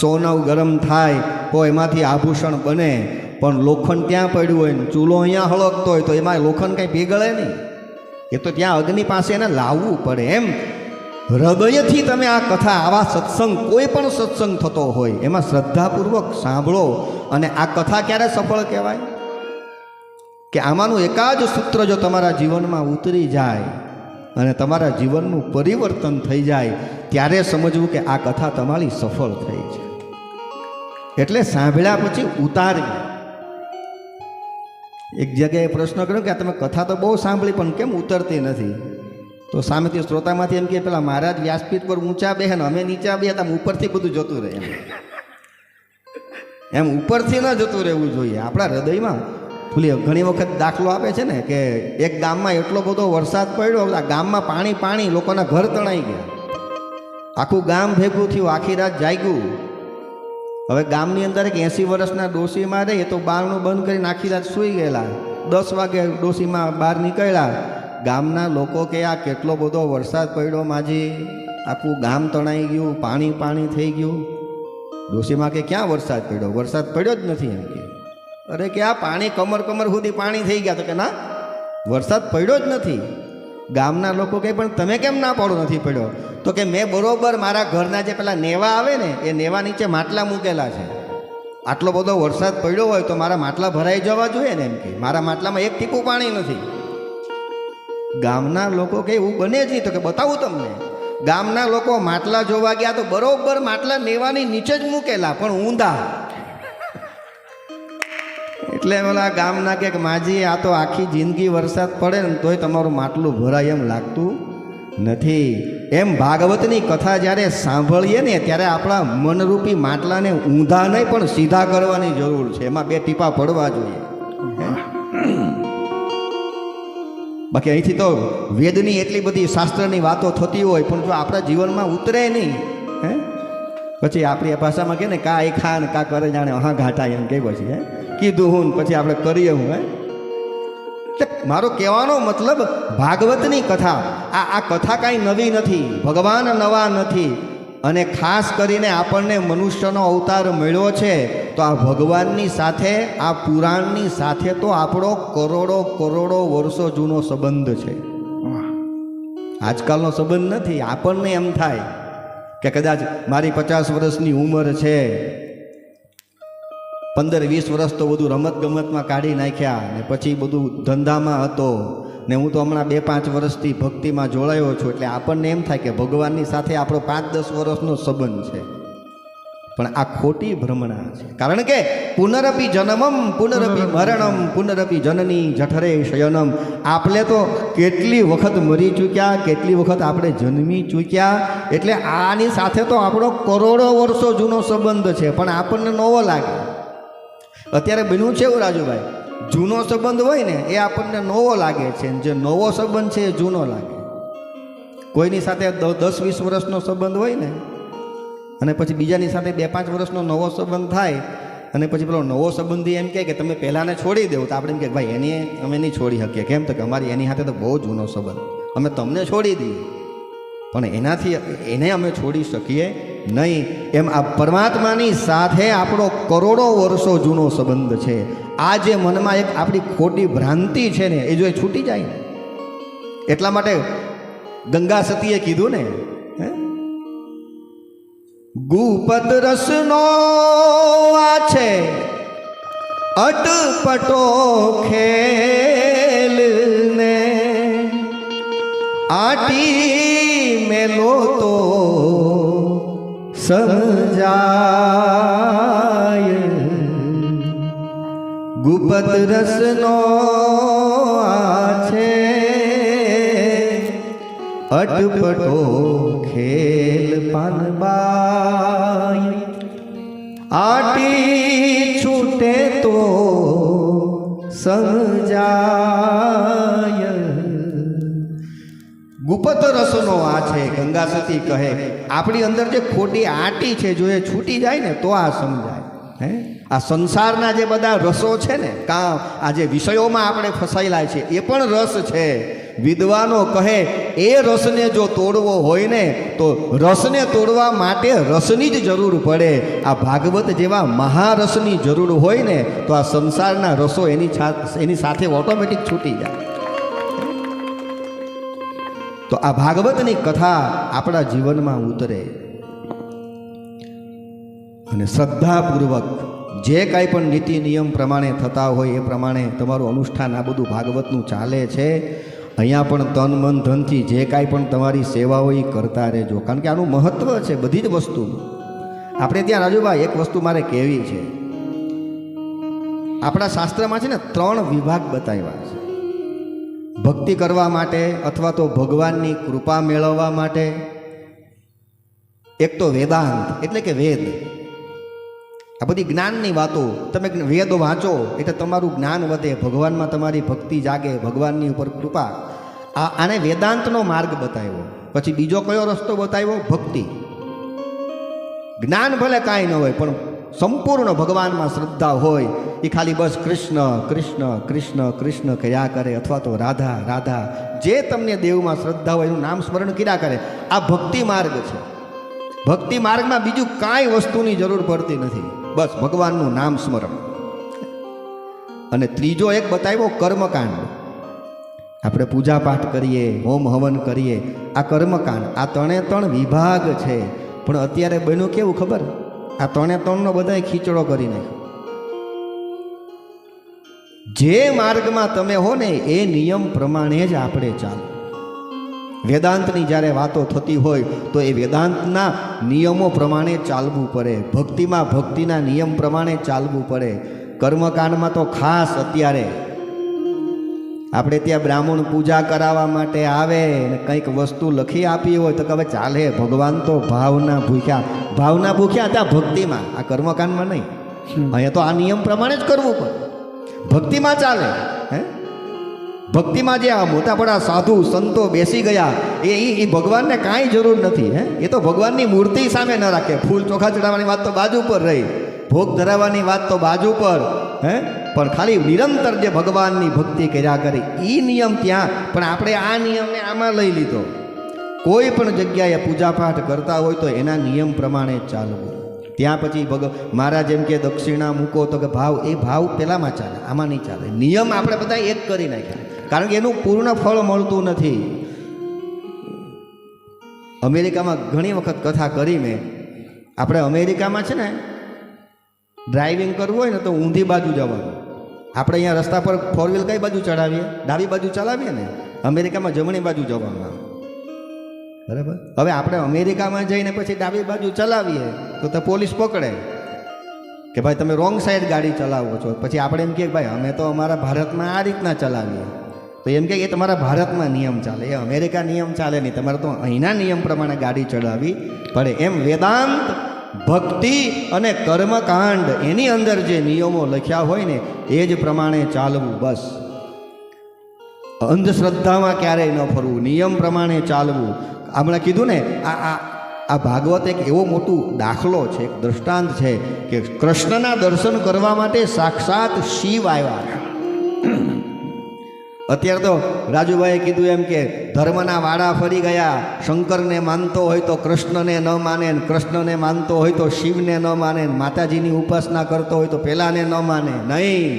સોનવ ગરમ થાય તો એમાંથી આભૂષણ બને, પણ લોખંડ ત્યાં પડ્યું હોય ને ચૂલો અહીંયા હળગતો હોય તો એમાં લોખંડ કંઈ પીગળે નહીં. એ તો ત્યાં અગ્નિ પાસે એને લાવવું પડે. એમ હૃદયથી તમે આ કથા, આવા સત્સંગ, કોઈ પણ સત્સંગ થતો હોય એમાં શ્રદ્ધાપૂર્વક સાંભળો અને આ કથા ક્યારે સફળ કહેવાય કે આમાંનું એકાદ સૂત્ર જો તમારા જીવનમાં ઉતરી જાય અને તમારા જીવનનું પરિવર્તન થઈ જાય ત્યારે સમજવું કે આ કથા તમારી સફળ થઈ છે. એટલે સાંભળ્યા પછી ઉતારવી. એક જગ્યાએ પ્રશ્ન કર્યો કે તમે કથા તો બહુ સાંભળી પણ કેમ ઉતરતી નથી? તો સામેથી શ્રોતામાંથી એમ કે પેલા મહારાજ વ્યાસપીઠ પર ઊંચા બેહે ને અમે નીચા બે હતા, ઉપરથી બધું જતું રહે. એમ ઉપરથી ન જતું રહેવું જોઈએ. આપણા હૃદયમાં ભૂલી ઘણી વખત દાખલો આપે છે ને કે એક ગામમાં એટલો બધો વરસાદ પડ્યો, આ ગામમાં પાણી, લોકોના ઘર તણાઈ ગયા, આખું ગામ ભેગું થયું, આખી રાત જાગ્યું. હવે ગામની અંદર એક 80 વર્ષના ડોશીમાં રહે, એ તો બારણું બંધ કરીને આખી રાત સૂઈ ગયેલા. 10 વાગે ડોશીમાં બહાર નીકળ્યા. ગામના લોકો કે આ કેટલો બધો વરસાદ પડ્યો માજી, આખું ગામ તણાઈ ગયું, પાણી થઈ ગયું. ડોશીમાં કે ક્યાં વરસાદ પડ્યો? વરસાદ પડ્યો જ નથી. એમ કે અરે કે આ પાણી કમર સુધી પાણી થઈ ગયા. તો કે ના, વરસાદ પડ્યો જ નથી. ગામના લોકો કહે પણ તમે કેમ ના પાડો નથી પડ્યો? તો કે મેં બરોબર મારા ઘરના જે પેલા નેવા આવે ને એ નેવા નીચે માટલા મૂકેલા છે. આટલો બધો વરસાદ પડ્યો હોય તો મારા માટલા ભરાઈ જવા જોઈએ ને. એમ કે મારા માટલામાં એક ટીપું પાણી નથી. ગામના લોકો કે એવું બને જ નહીં. તો કે બતાવું તમને. ગામના લોકો માટલા જોવા ગયા તો બરોબર માટલા નેવાની નીચે જ મૂકેલા પણ ઊંધા. એટલે ઓલા ગામના કે માજી આ તો આખી જિંદગી વરસાદ પડે ને તોય તમારું માટલું ભરાય એમ લાગતું નથી. એમ ભાગવતની કથા જ્યારે સાંભળીએ ને ત્યારે આપણા મનરૂપી માટલાને ઊંધા નહીં પણ સીધા કરવાની જરૂર છે. એમાં 2 ટીપા પડવા જોઈએ. બાકી અહીંથી તો વેદની એટલી બધી શાસ્ત્રની વાતો થતી હોય પણ જો આપણા જીવનમાં ઉતરે નહીં, પછી આપણી ભાષામાં કહે ને કા એ ખા ને કા કરે જાણે હા ઘાટા એમ કે પછી કીધું હું પછી આપણે કરીએ હું. મારો કહેવાનો મતલબ ભાગવતની કથા, આ કથા કાંઈ નવી નથી, ભગવાન નવા નથી. અને ખાસ કરીને આપણને મનુષ્યનો અવતાર મળ્યો છે તો આ ભગવાનની સાથે, આ પુરાણની સાથે તો આપણો કરોડો કરોડો વર્ષો જૂનો સંબંધ છે. આજકાલનો સંબંધ નથી. આપણને એમ થાય કે કદાચ મારી 50 વર્ષની ઉંમર છે, 15-20 વર્ષ તો બધું રમત ગમતમાં કાઢી નાખ્યા ને પછી બધું ધંધામાં હતો ને હું તો હમણાં 2-5 વર્ષથી ભક્તિમાં જોડાયો છું, એટલે આપણને એમ થાય કે ભગવાનની સાથે આપણો 5-10 વર્ષનો સંબંધ છે. પણ આ ખોટી ભ્રમણા છે. કારણ કે પુનરપી જન્મમ પુનરપી મરણમ પુનરપી જનની જઠરે શયનમ. આપણે તો કેટલી વખત મરી ચૂક્યા, કેટલી વખત આપણે જન્મી ચૂક્યા. એટલે આની સાથે તો આપણો કરોડો વર્ષો જૂનો સંબંધ છે, પણ આપણને નવો લાગે. અત્યારે બન્યું છે એવું રાજુભાઈ, જૂનો સંબંધ હોય ને એ આપણને નવો લાગે છે, જે નવો સંબંધ છે એ જૂનો લાગે. કોઈની સાથે 10-20 વર્ષનો સંબંધ હોય ને અને પછી બીજાની સાથે 2-5 વર્ષનો નવો સંબંધ થાય અને પછી પેલો નવો સંબંધી એમ કહે કે તમે પહેલાંને છોડી દેવું, તો આપણે એમ કે ભાઈ એની અમે નહીં છોડી શકીએ. કેમ? તો કે અમારી એની સાથે તો બહુ જૂનો સંબંધ, અમે તમને છોડી દઈએ પણ એનાથી એને અમે છોડી શકીએ નહીં. એમ આ પરમાત્માની સાથે આપણો કરોડો વર્ષો જૂનો સંબંધ છે. આ જે મનમાં એક આપણી ખોટી ભ્રાંતિ છે ને એ જો એ છૂટી જાય ને, એટલા માટે ગંગા સતીએ કીધું ને, ગુપત રસનો આ છે અટપટો ખેલ ને, આટી મેલો તો સમજાય. ગુપત રસનો આ છે અટપટો ખેલ પાનબાઈ, આટી છૂટે તો સમજાય. ગુપત રસનો આ છે. ગંગા સતી કહે આપણી અંદર જે ખોટી આટી છે જો એ છૂટી જાય ને તો આ સમજાય. આ સંસારના જે બધા રસો છે ને, કાં આ જે વિષયોમાં આપણે ફસાયેલા છે એ પણ રસ છે. વિદ્વાનો કહે એ રસને જો તોડવો હોય ને તો રસને તોડવા માટે રસની જ જરૂર પડે. આ ભાગવત જેવા મહારસની જરૂર હોય ને તો આ સંસારના રસો એની સાથે ઓટોમેટિક છૂટી જાય. તો આ ભાગવતની કથા આપણા જીવનમાં ઉતરે અને શ્રદ્ધાપૂર્વક જે કાંઈ પણ નીતિ નિયમ પ્રમાણે થતા હોય એ પ્રમાણે તમારું અનુષ્ઠાન આ બધું ભાગવતનું ચાલે છે. અહીંયા પણ તન મન ધનથી જે કાંઈ પણ તમારી સેવા હોય એ કરતા રહેજો, કારણ કે આનું મહત્ત્વ છે બધી જ વસ્તુનું. આપણે ત્યાં રાજુભાઈ એક વસ્તુ મારે કહેવી છે. આપણા શાસ્ત્રમાં છે ને 3 વિભાગ બતાવ્યા છે. ભક્તિ કરવા માટે અથવા તો ભગવાનની કૃપા મેળવવા માટે. એક તો વેદાંત એટલે કે વેદ, આ બધી જ્ઞાનની વાતો. તમે વેદ વાંચો એટલે તમારું જ્ઞાન વધે, ભગવાનમાં તમારી ભક્તિ જાગે, ભગવાનની ઉપર કૃપા. આને વેદાંતનો માર્ગ બતાવ્યો. પછી બીજો કયો રસ્તો બતાવ્યો? ભક્તિ. જ્ઞાન ભલે કાંઈ ન હોય પણ સંપૂર્ણ ભગવાનમાં શ્રદ્ધા હોય, એ ખાલી બસ કૃષ્ણ કૃષ્ણ કૃષ્ણ કૃષ્ણ કર્યા કરે અથવા તો રાધા રાધા, જે તમને દેવમાં શ્રદ્ધા હોય એનું નામ સ્મરણ કર્યા કરે. આ ભક્તિ માર્ગ છે. ભક્તિ માર્ગમાં બીજું કાંઈ વસ્તુની જરૂર પડતી નથી, બસ ભગવાનનું નામ સ્મરણ. અને ત્રીજો એક બતાવ્યો કર્મકાંડ. આપણે પૂજા પાઠ કરીએ, હોમ હવન કરીએ, આ કર્મકાંડ. આ 3 વિભાગ છે. પણ અત્યારે બન્યું કેવું ખબર? આ 3 બધાય ખીચડો કરી નાખ્યો. જે માર્ગમાં તમે હો ને એ નિયમ પ્રમાણે જ આપણે ચાલો. વેદાંતની જ્યારે વાતો થતી હોય તો એ વેદાંતના નિયમો પ્રમાણે ચાલવું પડે. ભક્તિમાં ભક્તિના નિયમ પ્રમાણે ચાલવું પડે. કર્મકાંડમાં તો ખાસ અત્યારે આપણે ત્યાં બ્રાહ્મણ પૂજા કરાવવા માટે આવે ને કંઈક વસ્તુ લખી આપી હોય તો કે હવે ચાલે, ભગવાન તો ભાવના ભૂખ્યા ત્યાં ભક્તિમાં, આ કર્મકાંડમાં નહીં. અહીંયા તો આ નિયમ પ્રમાણે જ કરવું પડે. ભક્તિમાં ચાલે. ભક્તિમાં જે આ મોટા બડા સાધુ સંતો બેસી ગયા એ ભગવાનને કાંઈ જરૂર નથી. એ તો ભગવાનની મૂર્તિ સામે ન રાખે. ફૂલ ચોખા ચડાવવાની વાત તો બાજુ પર રહી, ભોગ ધરાવવાની વાત તો બાજુ પર, પણ ખાલી નિરંતર જે ભગવાનની ભક્તિ કર્યા કરે એ નિયમ ત્યાં. પણ આપણે આ નિયમને આમાં લઈ લીધો. કોઈ પણ જગ્યાએ પૂજાપાઠ કરતા હોય તો એના નિયમ પ્રમાણે જ ચાલવું. ત્યાં પછી મારા જેમ કે દક્ષિણા મૂકો તો કે ભાવ, એ ભાવ પેલામાં ચાલે, આમાં નહીં ચાલે. નિયમ આપણે બધા એક કરી નાખ્યા, કારણ કે એનું પૂર્ણ ફળ મળતું નથી. અમેરિકામાં ઘણી વખત કથા કરી મેં. આપણે અમેરિકામાં છે ને ડ્રાઇવિંગ કરવું હોય ને તો ઊંધી બાજુ જવાનું. આપણે અહીંયા રસ્તા પર ફોર વ્હીલ કઈ બાજુ ચડાવીએ? ડાબી બાજુ ચલાવીએ ને. અમેરિકામાં જમણી બાજુ જવાનું. બરાબર. હવે આપણે અમેરિકામાં જઈને પછી ડાબી બાજુ ચલાવીએ તો પોલીસ પકડે કે ભાઈ તમે રોંગ સાઈડ ગાડી ચલાવો છો. પછી આપણે એમ કહીએ ભાઈ અમે તો અમારા ભારતમાં આ રીતના ચલાવીએ. તો એમ કે એ તમારા ભારતમાં નિયમ ચાલે, એ અમેરિકા નિયમ ચાલે નહીં. તમારે તો અહીંના નિયમ પ્રમાણે ગાડી ચલાવવી પડે. એમ વેદાંત, ભક્તિ અને કર્મકાંડ એની અંદર જે નિયમો લખ્યા હોય ને એ જ પ્રમાણે ચાલવું. બસ અંધશ્રદ્ધામાં ક્યારેય ન ફરવું, નિયમ પ્રમાણે ચાલવું. હમણાં કીધું ને આ ભાગવત એક એવો મોટું દાખલો છે, એક દ્રષ્ટાંત છે કે કૃષ્ણના દર્શન કરવા માટે સાક્ષાત શિવ આવ્યા. અત્યારે તો રાજુભાઈએ કીધું એમ કે ધર્મના વાડા ફરી ગયા. શંકરને માનતો હોય તો કૃષ્ણને ન માને, કૃષ્ણને માનતો હોય તો શિવને ન માને, માતાજીની ઉપાસના કરતો હોય તો પેલાને ન માને. નહીં,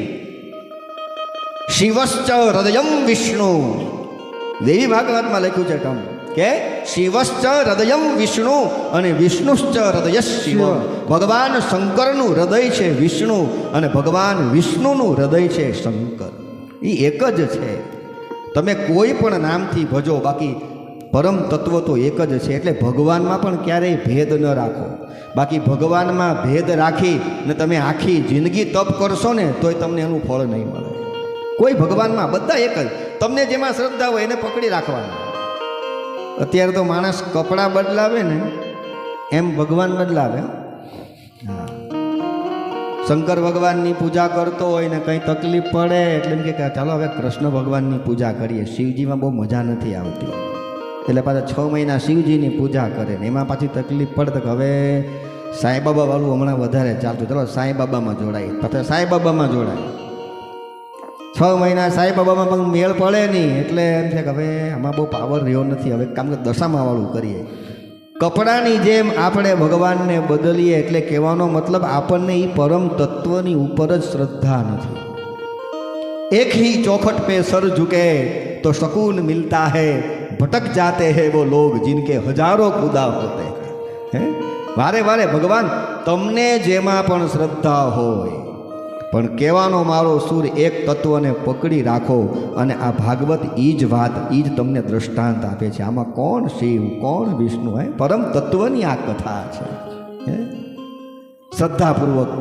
શિવશ્ચ હૃદયમ વિષ્ણુ. દેવી ભાગવતમાં લખ્યું છે ટમ કે શિવશ્ચ હૃદયમ વિષ્ણુ અને વિષ્ણુશ્ચ હૃદય શિવ. ભગવાન શંકરનું હૃદય છે વિષ્ણુ અને ભગવાન વિષ્ણુનું હૃદય છે શંકર. એ એક જ છે. તમે કોઈ પણ નામથી ભજો, બાકી પરમ તત્વ તો એક જ છે. એટલે ભગવાનમાં પણ ક્યારેય ભેદ ન રાખો. બાકી ભગવાનમાં ભેદ રાખી ને તમે આખી જિંદગી તપ કરશો ને તોય તમને એનું ફળ નહીં મળે. કોઈ ભગવાનમાં બધા એક જ. તમને જેમાં શ્રદ્ધા હોય એને પકડી રાખવાના. અત્યારે તો માણસ કપડાં બદલાવે ને એમ ભગવાન બદલાવે. હા, શંકર ભગવાનની પૂજા કરતો હોય ને કંઈ તકલીફ પડે એટલે એમ કે ચાલો હવે કૃષ્ણ ભગવાનની પૂજા કરીએ. શિવજીમાં બહુ મજા નથી આવતી એટલે પાછા 6 મહિના શિવજીની પૂજા કરે ને એમાં પાછી તકલીફ પડે તો હવે સાંઈબાબા વાળું હમણાં વધારે ચાલતું, ચાલો સાંઈબાબામાં જોડાય. પછી સાંઈબાબામાં જોડાય. 6 મહિના સાંઈબાબામાં પણ મેળ પડે નહીં એટલે એમ છે કે હવે આમાં બહુ પાવર રહ્યો નથી, હવે કામ કે દશામાં વાળું કરીએ. કપડાની જેમ આપણે ભગવાનને બદલીએ એટલે કહેવાનો મતલબ આપણને એ પરમ તત્વની ઉપર જ શ્રદ્ધા નથી. એક ही चौखट पे सर झुके तो सकून मिलता है, भटक जाते हैं वो लोग जिनके हजारों खुदा होते हैं. વારે વારે ભગવાન તમને જેમાં પણ શ્રદ્ધા હોય, પણ કહેવાનો મારો સૂર એક તત્વને પકડી રાખો. અને આ ભાગવત એ જ વાત, એ જ તમને દ્રષ્ટાંત આપે છે. આમાં કોણ શિવ કોણ વિષ્ણુ, હે પરમ તત્વની આ કથા છે. શ્રદ્ધાપૂર્વક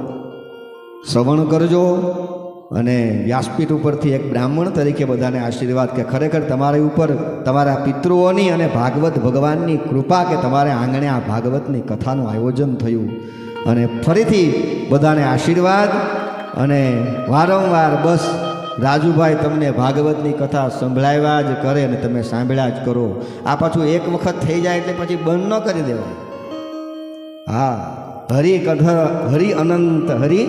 શ્રવણ કરજો. અને વ્યાસપીઠ ઉપરથી એક બ્રાહ્મણ તરીકે બધાને આશીર્વાદ કે ખરેખર તમારી ઉપર તમારા પિતૃઓની અને ભાગવત ભગવાનની કૃપા કે તમારે આંગણે આ ભાગવતની કથાનું આયોજન થયું. અને ફરીથી બધાને આશીર્વાદ. અને વારંવાર બસ રાજુભાઈ તમને ભાગવતની કથા સંભળાવ્યા જ કરે અને તમે સાંભળ્યા જ કરો. આ પાછું એક વખત થઈ જાય એટલે પછી બંધ ન કરી દેવાય. હા, હરિ કથા હરિ અનંત, હરિ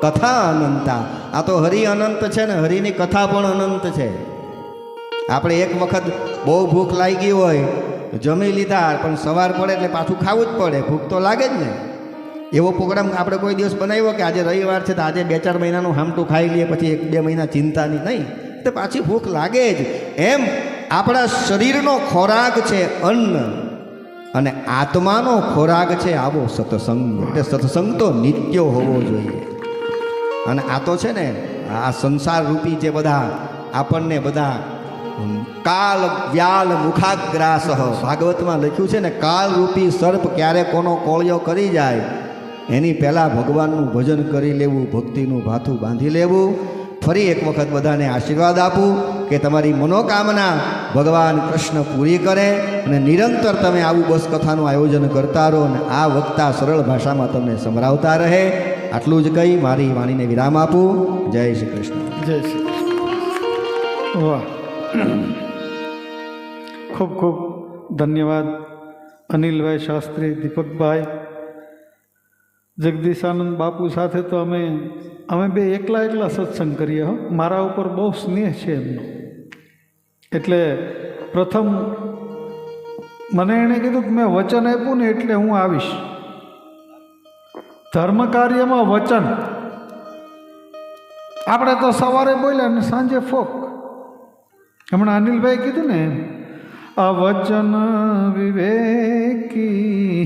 કથા અનંતા. આ તો હરિ અનંત છે ને હરિની કથા પણ અનંત છે. આપણે એક વખત બહુ ભૂખ લાગી હોય, જમી લીધા, પણ સવાર પડે એટલે પાછું ખાવું જ પડે, ભૂખ તો લાગે જ ને. એવો પ્રોગ્રામ આપણે કોઈ દિવસ બનાવ્યો કે આજે રવિવાર છે તો આજે 2-4 મહિનાનું હામટું ખાઈ લઈએ, પછી 1-2 મહિના ચિંતાની નહીં, તો પાછી ભૂખ લાગે જ. એમ આપણા શરીરનો ખોરાક છે અન્ન અને આત્માનો ખોરાક છે આવો સત્સંગ. એટલે સત્સંગ તો નિત્ય હોવો જોઈએ. અને આ તો છે ને આ સંસાર રૂપી જે બધા આપણને બધા કાલ વ્યાલ મુખાગ્રાસ, ભાગવતમાં લખ્યું છે ને કાલ રૂપી સર્પ ક્યારે કોનો કોળિયો કરી જાય એની પહેલાં ભગવાનનું ભજન કરી લેવું, ભક્તિનું ભાથું બાંધી લેવું. ફરી એક વખત બધાને આશીર્વાદ આપું કે તમારી મનોકામના ભગવાન કૃષ્ણ પૂરી કરે અને નિરંતર તમે આવું બસ કથાનું આયોજન કરતા રહો અને આ વક્તા સરળ ભાષામાં તમને સંભળાવતા રહે. આટલું જ કહી મારી વાણીને વિરામ આપું. જય શ્રી કૃષ્ણ. જય શ્રી કૃષ્ણ. વાહ, ખૂબ ખૂબ ધન્યવાદ અનિલભાઈ શાસ્ત્રી, દીપકભાઈ. જગદીશાનંદ બાપુ સાથે તો અમે બે એકલા સત્સંગ કરીએ. હો, મારા ઉપર બહુ સ્નેહ છે એમનો. એટલે પ્રથમ મને એણે કીધું કે મેં વચન આપ્યું ને એટલે હું આવીશ. ધર્મ કાર્યમાં વચન. આપણે તો સવારે બોલ્યા ને સાંજે ફોક. હમણાં અનિલભાઈ કીધું ને, આ વચન વિવેકી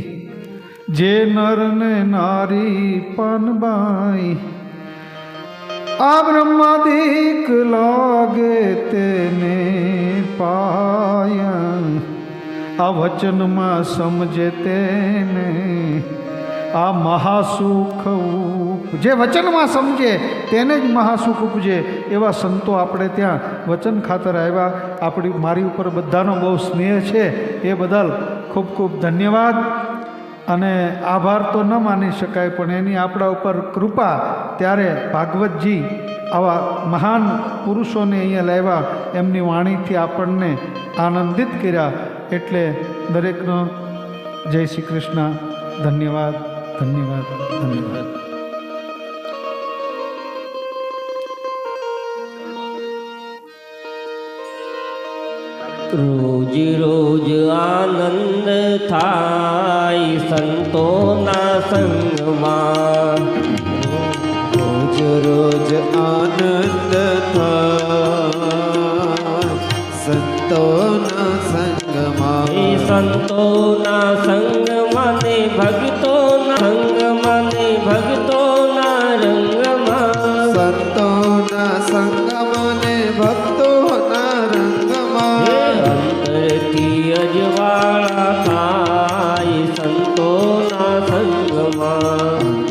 જે નર ને નારી પાનબાઈ, આ બ્રહ્માદિક લાગે તેને પાયા, આ વચનમાં સમજે તેને આ મહાસુખ જે વચનમાં સમજે તેને જ મહાસુખ ઉપજે. એવા સંતો આપણે ત્યાં વચન ખાતર આવ્યા. આપણી મારી ઉપર બધાનો બહુ સ્નેહ છે, એ બદલ ખૂબ ખૂબ ધન્યવાદ. અને આભાર તો ન માની શકાય, પણ એની આપણા ઉપર કૃપા. ત્યારે ભાગવતજી આવા મહાન પુરુષોને અહીંયા લાવ્યા, એમની વાણીથી આપણને આનંદિત કર્યા. એટલે દરેકનો જય શ્રી કૃષ્ણ. ધન્યવાદ, ધન્યવાદ, ધન્યવાદ. રોજ રોજ આનંદ થાય સંતોના સંગમાં, રોજ રોજ આનંદ થાય સંતોના સંગમાં, એ સંતોના સંગમાં ને ભક્તોના સંગમાં ને ભક્તો